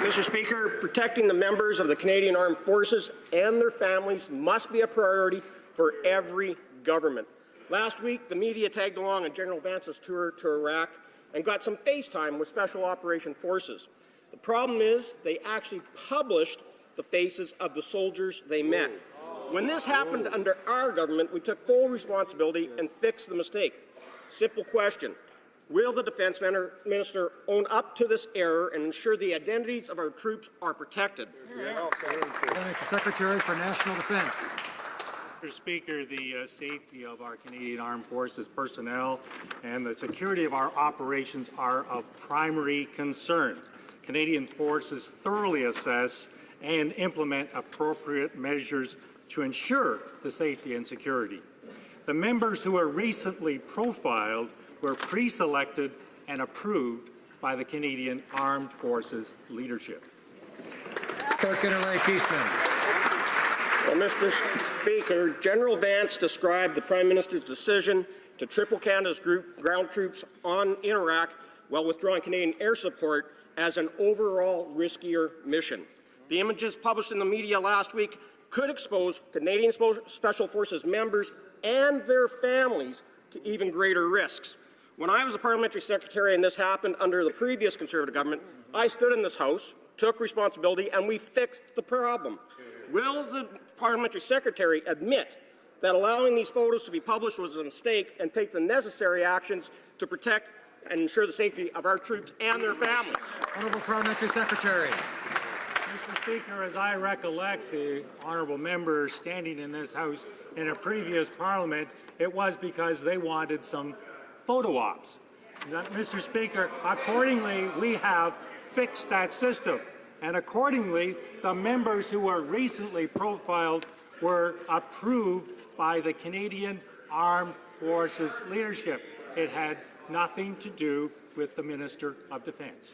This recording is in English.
Mr. Speaker, protecting the members of the Canadian Armed Forces and their families must be a priority for every government. Last week, the media tagged along on General Vance's tour to Iraq and got some FaceTime with Special Operation Forces. The problem is they actually published the faces of the soldiers they met. When this happened under our government, we took full responsibility and fixed the mistake. Simple question. Will the Defence Minister own up to this error and ensure the identities of our troops are protected? Mr. Secretary for National Defence. Mr. Speaker, the safety of our Canadian Armed Forces personnel and the security of our operations are of primary concern. Canadian forces thoroughly assess and implement appropriate measures to ensure the safety and security. The members who were recently profiled were pre-selected and approved by the Canadian Armed Forces leadership. Clerk Interlake Eastman. Well, Mr. Speaker, General Vance described the Prime Minister's decision to triple Canada's ground troops in Iraq while withdrawing Canadian air support as an overall riskier mission. The images published in the media last week could expose Canadian Special Forces members and their families to even greater risks. When I was a parliamentary secretary and this happened under the previous Conservative government, I stood in this House, took responsibility, and we fixed the problem. Will the parliamentary secretary admit that allowing these photos to be published was a mistake and take the necessary actions to protect and ensure the safety of our troops and their families? Honourable Parliamentary Secretary. Mr. Speaker, as I recollect the honourable member standing in this House in a previous parliament, it was because they wanted some photo ops. Mr. Speaker, accordingly, we have fixed that system. And accordingly, the members who were recently profiled were approved by the Canadian Armed Forces leadership. It had nothing to do with the Minister of Defence.